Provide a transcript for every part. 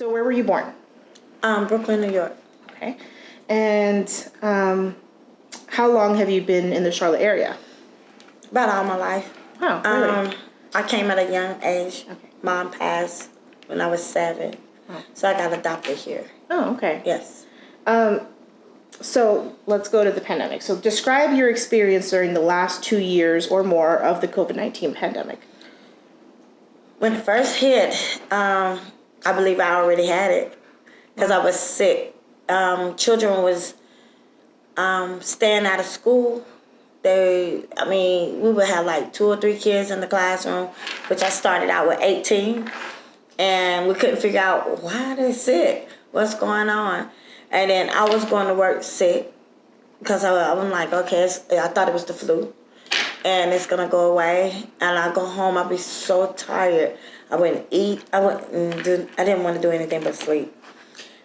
So where were you born? Brooklyn, New York. Okay. And how long have you been in the Charlotte area? About all my life. Oh, really? I came at a young age. Okay. Mom passed when I was 7. Oh. So I got adopted here. Oh, okay. Yes. So let's go to the pandemic. So describe your experience during the last 2 years or more of the COVID-19 pandemic. When it first hit, I believe I already had it because I was sick. Children was staying out of school. We would have like 2 or 3 kids in the classroom, which I started out with 18. And we couldn't figure out why they're sick, what's going on. And then I was going to work sick because I'm like, okay, I thought it was the flu. And it's going to go away. And I go home, I'll be so tired. I wouldn't eat. I didn't want to do anything but sleep.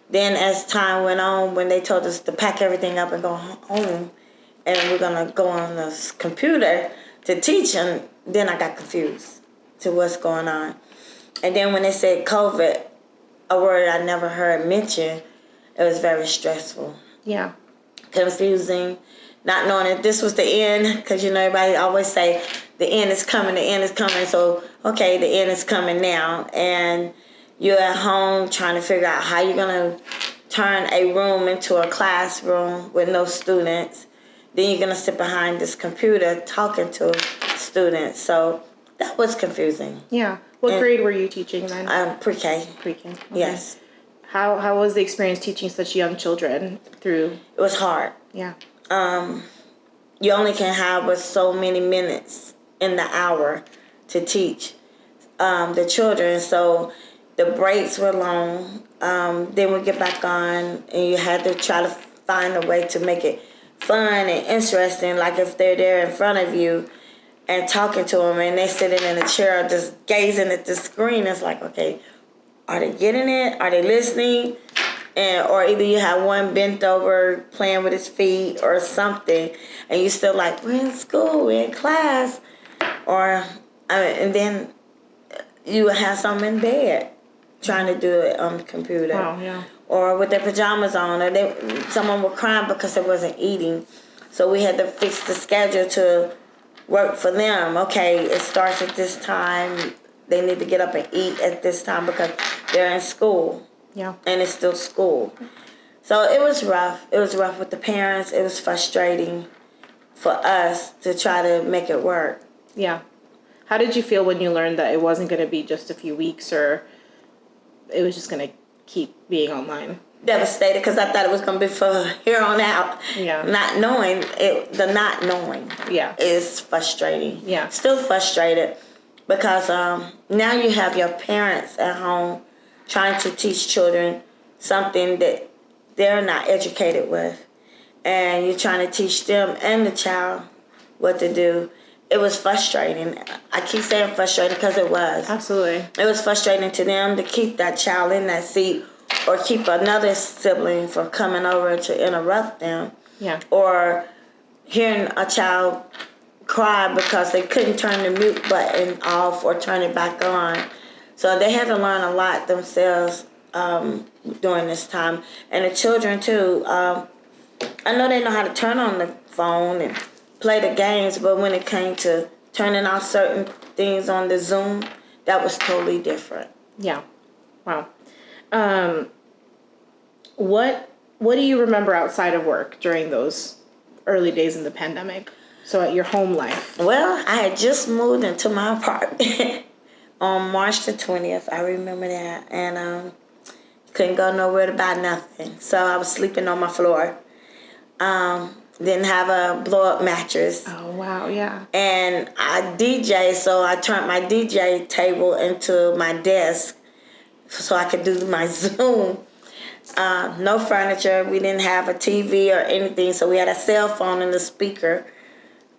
Then as time went on, when they told us to pack everything up and go home, and we're going to go on this computer to teach, and then I got confused to what's going on. And then when they said COVID, a word I never heard mentioned, it was very stressful. Yeah. Confusing, not knowing if this was the end, because everybody always say the end is coming, the end is coming. So, okay, the end is coming now. And you're at home trying to figure out how you're going to turn a room into a classroom with no students. Then you're going to sit behind this computer talking to students. So that was confusing. Yeah. What grade were you teaching then? Pre-K. Pre-K. Okay. Yes. How was the experience teaching such young children through? It was hard. Yeah. You only can have but so many minutes in the hour to teach the children. So the breaks were long. Then we get back on, and you had to try to find a way to make it fun and interesting. Like if they're there in front of you and talking to them, and they sitting in a chair just gazing at the screen, it's like, okay, are they getting it? Are they listening? Or either you have one bent over playing with his feet or something, and you still like, we're in school, we're in class. And then you would have some in bed trying to do it on the computer. Oh, yeah. Or with their pajamas on, or someone was crying because they wasn't eating. So we had to fix the schedule to work for them. Okay, it starts at this time. They need to get up and eat at this time because they're in school. Yeah. And it's still school. So it was rough. It was rough with the parents. It was frustrating for us to try to make it work. Yeah. How did you feel when you learned that it wasn't going to be just a few weeks, or it was just going to keep being online? Devastated, because I thought it was going to be for here on out. Yeah. Not knowing, the not knowing is frustrating. Yeah. Still frustrated because now you have your parents at home trying to teach children something that they're not educated with. And you're trying to teach them and the child what to do. It was frustrating. I keep saying frustrating because it was. Absolutely. It was frustrating to them to keep that child in that seat or keep another sibling from coming over to interrupt them. Yeah. Or hearing a child cry because they couldn't turn the mute button off or turn it back on. So they had to learn a lot themselves during this time. And the children, too. I know they know how to turn on the phone and play the games, but when it came to turning off certain things on the Zoom, that was totally different. Yeah. Wow. What do you remember outside of work during those early days in the pandemic? So at your home life? Well, I had just moved into my apartment on March the 20th. I remember that. And couldn't go nowhere to buy nothing. So I was sleeping on my floor. Didn't have a blow-up mattress. Oh, wow, yeah. And I DJ, so I turned my DJ table into my desk so I could do my Zoom. No furniture. We didn't have a TV or anything, so we had a cell phone and a speaker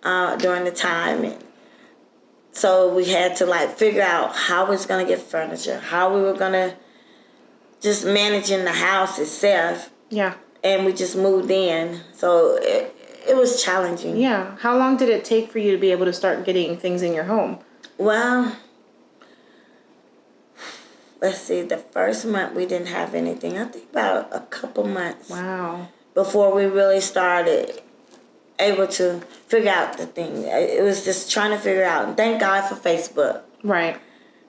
during the time. And so we had to figure out how we was going to get furniture, how we were going to just manage in the house itself. Yeah. And we just moved in. So it was challenging. Yeah. How long did it take for you to be able to start getting things in your home? Well, let's see, the first month we didn't have anything. I think about a couple months Wow. before we really started able to figure out the thing. It was just trying to figure out. And thank God for Facebook. Right.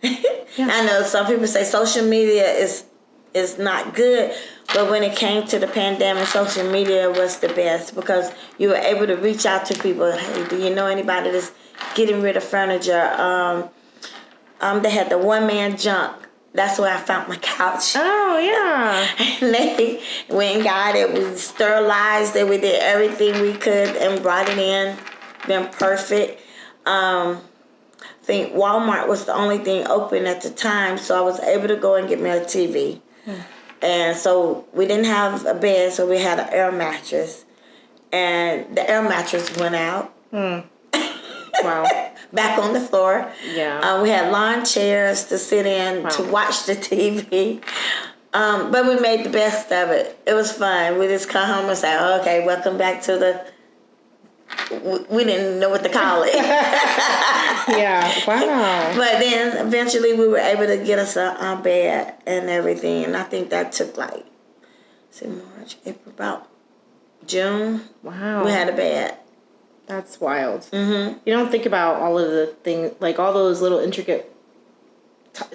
I know some people say social media is not good, but when it came to the pandemic, social media was the best because you were able to reach out to people. Hey, do you know anybody that's getting rid of furniture? They had the one-man junk. That's where I found my couch. Oh, yeah. And they went and got it. We sterilized it. We did everything we could and brought it in. Been perfect. I think Walmart was the only thing open at the time, so I was able to go and get me a TV. And so we didn't have a bed, so we had an air mattress. And the air mattress went out. Wow. Back on the floor. Yeah. We had lawn chairs to sit in to watch the TV. But we made the best of it. It was fun. We just come home and say, okay, welcome back to the... We didn't know what to call it. Yeah. Wow. But then eventually we were able to get us a bed and everything. And I think that took like, March, April, about June. Wow. We had a bed. That's wild. Mm-hmm. You don't think about all of the things, like all those little intricate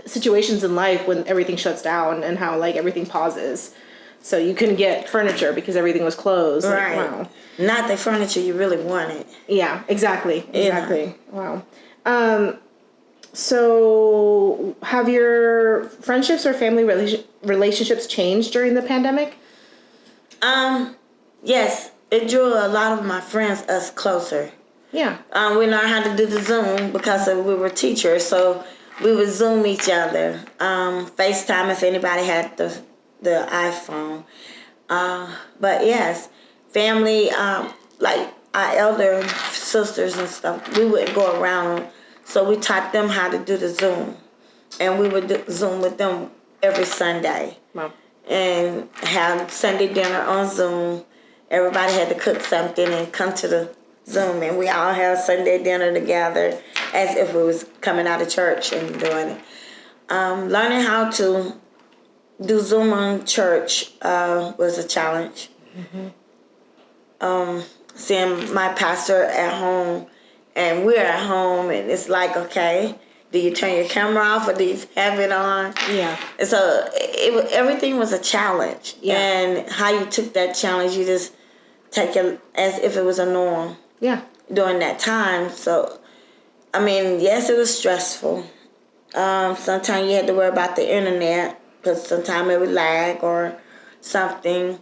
situations in life when everything shuts down and how like everything pauses. So you couldn't get furniture because everything was closed. Right. Like, wow. Not the furniture you really wanted. Yeah, exactly. Exactly. Yeah. Wow. So have your friendships or family relationships changed during the pandemic? Yes. It drew a lot of my friends us closer. Yeah. We learned how to do the Zoom because we were teachers, so we would Zoom each other. FaceTime if anybody had the iPhone. But yes, family, like our elder sisters and stuff, we would go around. So we taught them how to do the Zoom. And we would Zoom with them every Sunday. Wow. And have Sunday dinner on Zoom. Everybody had to cook something and come to the Zoom, and we all have Sunday dinner together as if we was coming out of church and doing it. Learning how to do Zoom on church was a challenge. Mm-hmm. Seeing my pastor at home, and we're at home, and it's like, okay, do you turn your camera off or do you have it on? Yeah. And so everything was a challenge. Yeah. And how you took that challenge, you just take it as if it was a norm. Yeah. During that time. So, I mean, yes, it was stressful. Sometimes you had to worry about the internet because sometimes it would lag or something.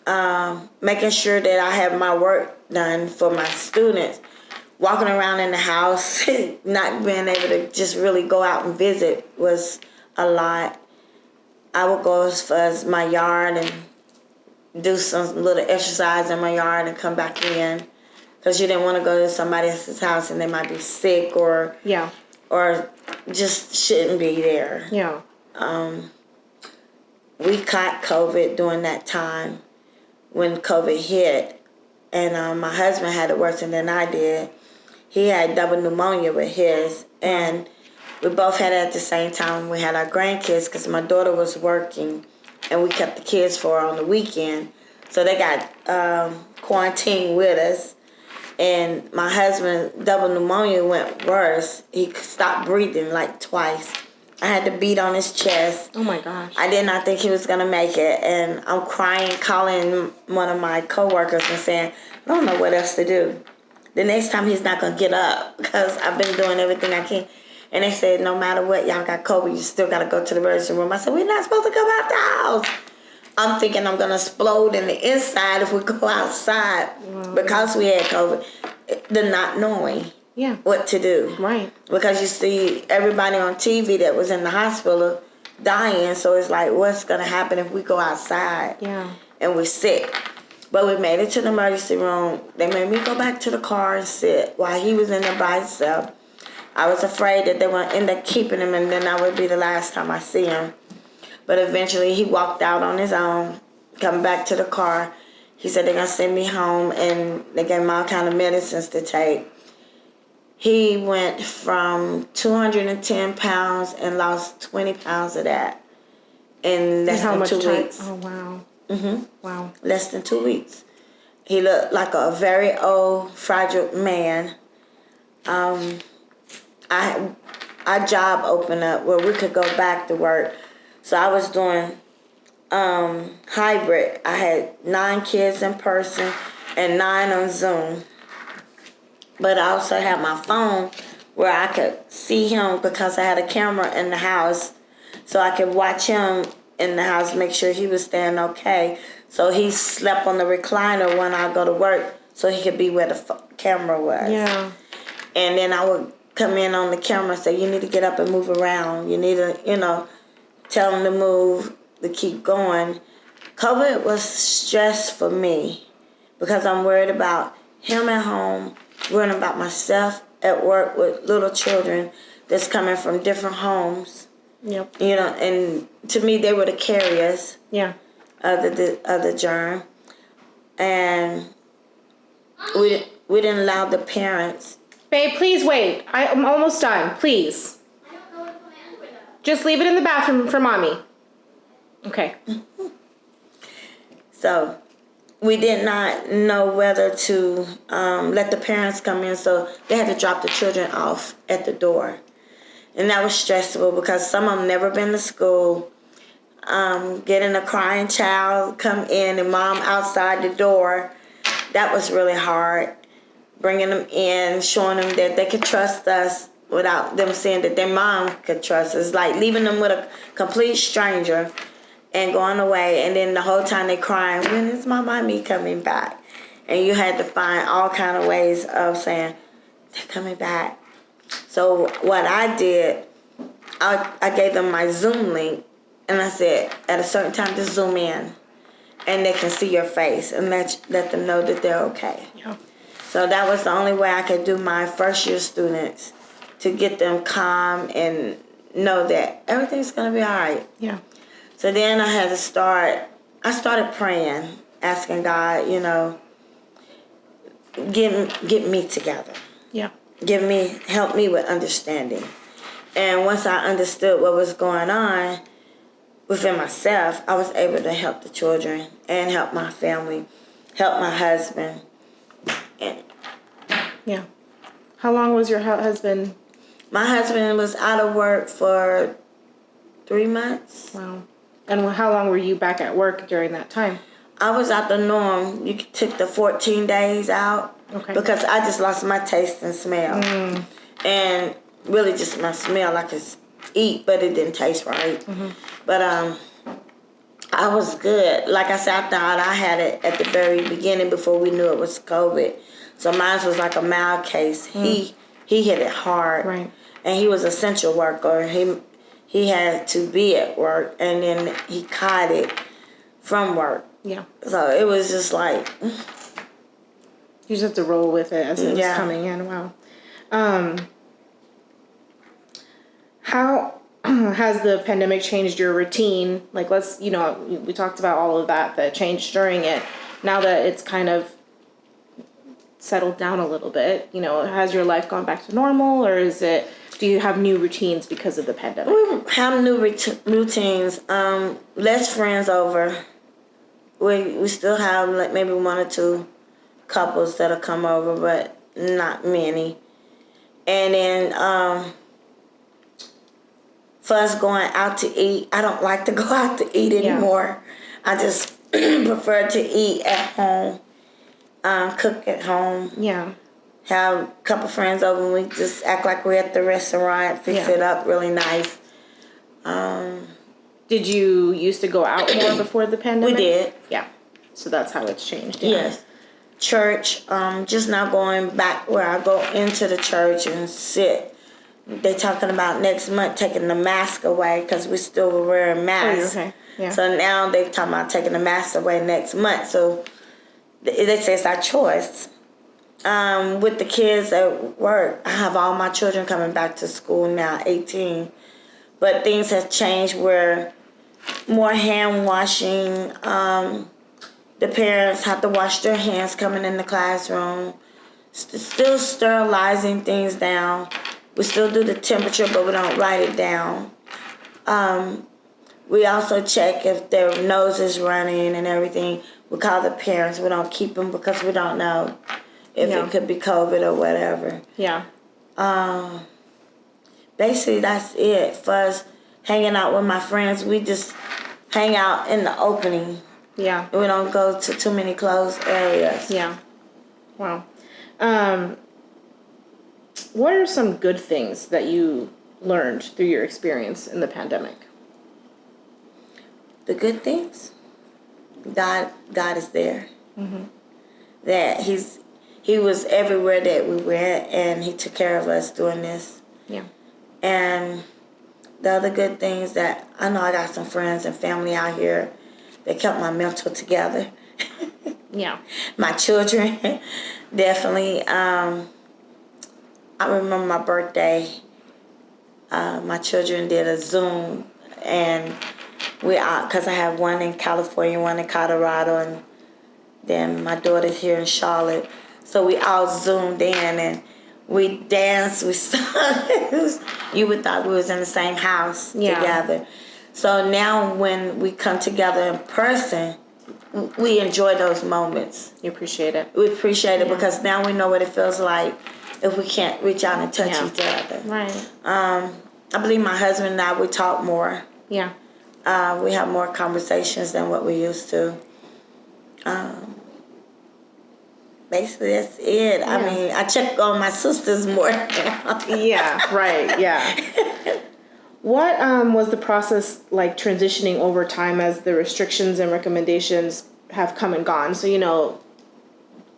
Making sure that I have my work done for my students. Walking around in the house, not being able to just really go out and visit was a lot. I would go as far as my yard and do some little exercise in my yard and come back in. Because you didn't want to go to somebody else's house and they might be sick or just shouldn't be there. Yeah. We caught COVID during that time when COVID hit. And my husband had it worse than I did. He had double pneumonia with his. And we both had it at the same time. We had our grandkids because my daughter was working. And we kept the kids for her on the weekend. So they got quarantined with us. And my husband, double pneumonia went worse. He stopped breathing like twice. I had to beat on his chest. Oh my gosh. I did not think he was going to make it. And I'm crying, calling one of my coworkers and saying, I don't know what else to do. The next time he's not going to get up because I've been doing everything I can. And they said, no matter what, y'all got COVID, you still got to go to the emergency room. I said, we're not supposed to come out the house. I'm thinking I'm going to explode in the inside if we go outside. Wow. Because we had COVID. The not knowing what to do. Right. Because you see everybody on TV that was in the hospital dying. So it's like, what's going to happen if we go outside and we're sick? But we made it to the emergency room. They made me go back to the car and sit while he was in there by himself. I was afraid that they would end up keeping him and then that would be the last time I see him. But eventually he walked out on his own, come back to the car. He said they're going to send me home and they gave him all kind of medicines to take. he went from 210 pounds and lost 20 pounds of that in less than 2 weeks. Oh, wow. Wow. Less than 2 weeks. He looked like a very old, fragile man. Our job opened up where we could go back to work. So I was doing hybrid. I had 9 kids in person and 9 on Zoom. But I also had my phone where I could see him because I had a camera in the house. So I could watch him in the house, make sure he was staying okay. So he slept on the recliner when I go to work so he could be where the camera was. Yeah. And then I would come in on the camera and say, you need to get up and move around. You need to, tell him to move, to keep going. COVID was stress for me because I'm worried about him at home, worrying about myself at work with little children that's coming from different homes. Yep. And to me, they were the carriers. Yeah. Of the germ. And we didn't allow the parents. Babe, please wait. I'm almost done. Please. I don't know what to put my underwear though. Just leave it in the bathroom for mommy. Okay. So we did not know whether to let the parents come in, so they had to drop the children off at the door. And that was stressful because some of them never been to school. Getting a crying child come in and mom outside the door, that was really hard. Bringing them in, showing them that they could trust us without them saying that their mom could trust us. Like leaving them with a complete stranger and going away, and then the whole time they crying, when is my mommy coming back? And you had to find all kind of ways of saying, they're coming back. So what I did, I gave them my Zoom link, and I said, at a certain time, just zoom in, and they can see your face, and let them know that they're okay. Yeah. So that was the only way I could do my first year students, to get them calm and know that everything's going to be all right. Yeah. So then I started praying, asking God, get me together. Yeah. Help me with understanding. And once I understood what was going on within myself, I was able to help the children and help my family, help my husband. Yeah. How long was your husband? My husband was out of work for 3 months. Wow. And how long were you back at work during that time? I was out the norm. You took the 14 days out. Okay. Because I just lost my taste and smell. And really just my smell. I could eat, but it didn't taste right. But I was good. Like I said, I thought I had it at the very beginning before we knew it was COVID. So mine was like a mild case. He hit it hard. Right. And he was an essential worker. He had to be at work, and then he caught it from work. Yeah. So it was just like... You just have to roll with it as it was coming in. Wow. How has the pandemic changed your routine? Like, we talked about all of that changed during it. Now that it's kind of settled down a little bit, has your life gone back to normal, or do you have new routines because of the pandemic? We have new routines. Less friends over. We still have like maybe 1 or 2 couples that'll come over, but not many. And then for us going out to eat, I don't like to go out to eat anymore. I just prefer to eat at home, cook at home. Yeah. Have a couple friends over and we just act like we're at the restaurant, fix it up really nice. Did you used to go out more before the pandemic? We did. Yeah. So that's how it's changed. Yeah. Yes. Church, just now going back where I go into the church and sit. They talking about next month taking the mask away because we still were wearing masks. Oh, okay. Yeah. So now they talking about taking the mask away next month. So they say it's our choice. With the kids at work, I have all my children coming back to school now, 18. But things have changed where more hand washing. The parents have to wash their hands coming in the classroom. still sterilizing things down. We still do the temperature, but we don't write it down. We also check if their nose is running and everything. We call the parents. We don't keep them because we don't know if it could be COVID or whatever. Yeah. Basically, that's it. For us hanging out with my friends, we just hang out in the opening. Yeah. We don't go to too many closed areas. Yeah. Wow. What are some good things that you learned through your experience in the pandemic? The good things, God is there. Mm-hmm. That He was everywhere that we went, and He took care of us doing this. Yeah. And the other good things that I know, I got some friends and family out here that kept my mental together. Yeah. My children, definitely. I remember my birthday. My children did a Zoom, and we out because I have one in California, one in Colorado, and then my daughter's here in Charlotte. So we all Zoomed in and we danced, we sung. You would thought we was in the same house together. So now when we come together in person, we enjoy those moments. You appreciate it. We appreciate it because now we know what it feels like if we can't reach out and touch each other. Right. I believe my husband and I, we talk more. Yeah. We have more conversations than what we used to. Basically, that's it. Yeah. I mean, I check on my sisters more now. Yeah, right, yeah. What was the process like transitioning over time as the restrictions and recommendations have come and gone? So,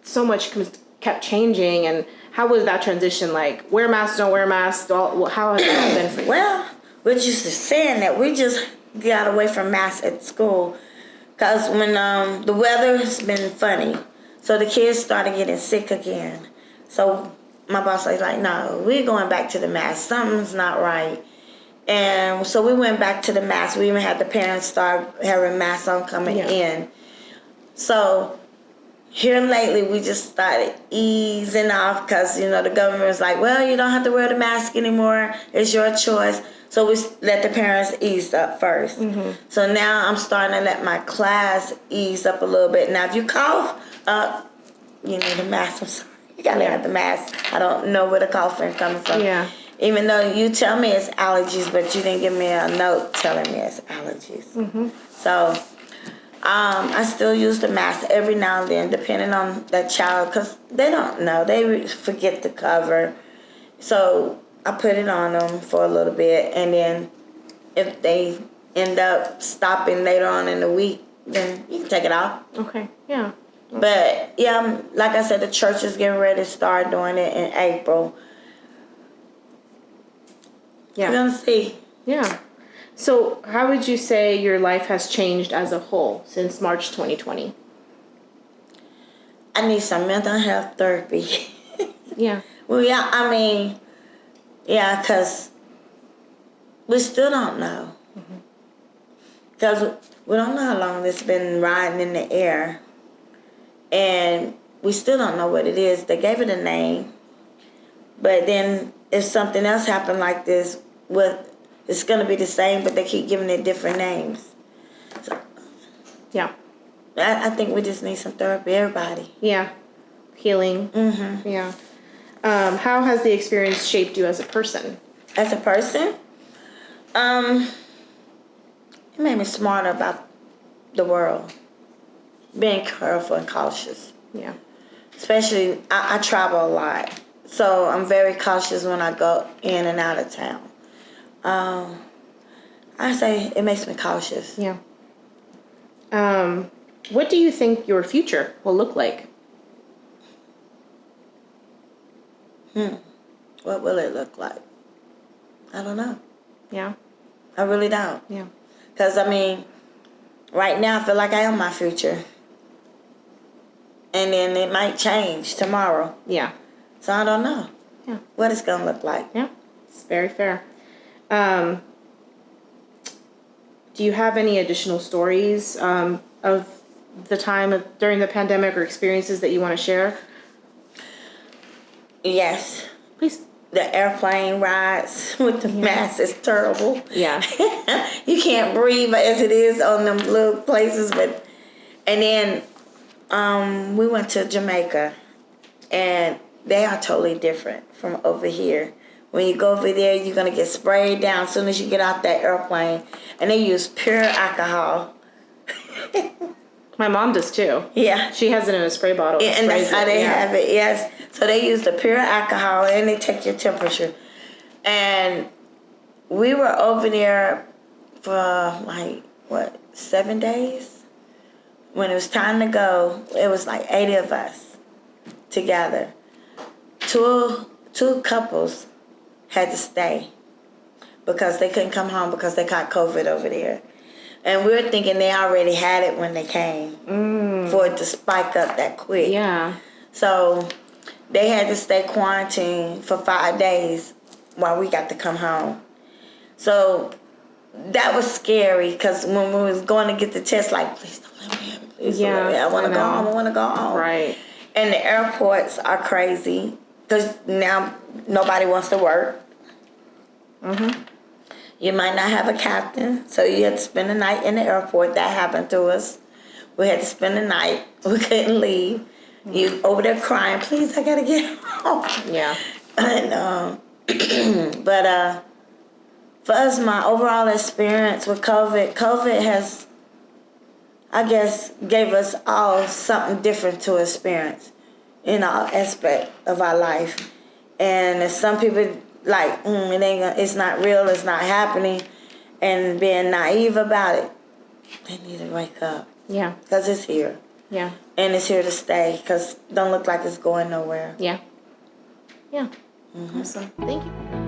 so much kept changing, and how was that transition like? Wear masks, don't wear masks, how has that been for you? Well, we're just saying that we just got away from masks at school because when the weather has been funny, so the kids started getting sick again. So my boss was like, no, we're going back to the mask. Something's not right. And so we went back to the mask. We even had the parents start having masks on coming in. So here lately, we just started easing off because, the government was like, well, you don't have to wear the mask anymore. It's your choice. So we let the parents ease up first. Mm-hmm. So now I'm starting to let my class ease up a little bit. Now, if you cough up, you need a mask. I'm sorry. You got to have the mask. I don't know where the coughing coming from. Yeah. Even though you tell me it's allergies, but you didn't give me a note telling me it's allergies. Mm-hmm. So I still use the mask every now and then, depending on that child, because they don't know. They forget the cover. So I put it on them for a little bit, and then if they end up stopping later on in the week, then you can take it off. Okay, yeah. Okay. But, yeah, like I said, the church is getting ready to start doing it in April. Yeah. We're going to see. Yeah. So how would you say your life has changed as a whole since March 2020? I need some mental health therapy. Yeah. Well, yeah, because we still don't know. Because we don't know how long it's been riding in the air. And we still don't know what it is. They gave it a name. But then if something else happened like this, it's going to be the same, but they keep giving it different names. So, yeah. I think we just need some therapy, everybody. Yeah. Healing. Mm-hmm. Yeah. How has the experience shaped you as a person? As a person? It made me smarter about the world. Being careful and cautious. Yeah. Especially, I travel a lot. So I'm very cautious when I go in and out of town. I say it makes me cautious. Yeah. What do you think your future will look like? What will it look like? I don't know. Yeah. I really don't. Yeah. Because, right now I feel like I am my future. And then it might change tomorrow. Yeah. So I don't know. Yeah. What it's going to look like. Yeah. It's very fair. Do you have any additional stories of the time during the pandemic or experiences that you want to share? Yes. Please. The airplane rides with the mask is terrible. Yeah. You can't breathe as it is on them little places. And then we went to Jamaica, and they are totally different from over here. When you go over there, you're gonna get sprayed down as soon as you get out that airplane, and they use pure alcohol. My mom does too. Yeah. She has it in a spray bottle. And that's how they yeah. have it, yes. So they use the pure alcohol and they take your temperature. And we were over there for 7 days? When it was time to go, it was like 80 of us together. Two couples had to stay because they couldn't come home because they caught COVID over there. And we were thinking they already had it when they came for it to spike up that quick. Yeah. So they had to stay quarantined for 5 days while we got to come home. So that was scary because when we was going to get the test, like, please don't let me have it. Please don't let me. I want to go home. I want to go home. Right. And the airports are crazy because now nobody wants to work. Mm-hmm. You might not have a captain, so you had to spend the night in the airport. That happened to us. We had to spend the night. We couldn't leave. You over there crying, please, I gotta get home. Yeah. And but for us, my overall experience with COVID has, I guess, gave us all something different to experience in all aspect of our life. And if some people like, it's not real, it's not happening, and being naive about it, they need to wake up. Yeah. Because it's here. Yeah. And it's here to stay, because don't look like it's going nowhere. Yeah. Yeah. Awesome. Thank you.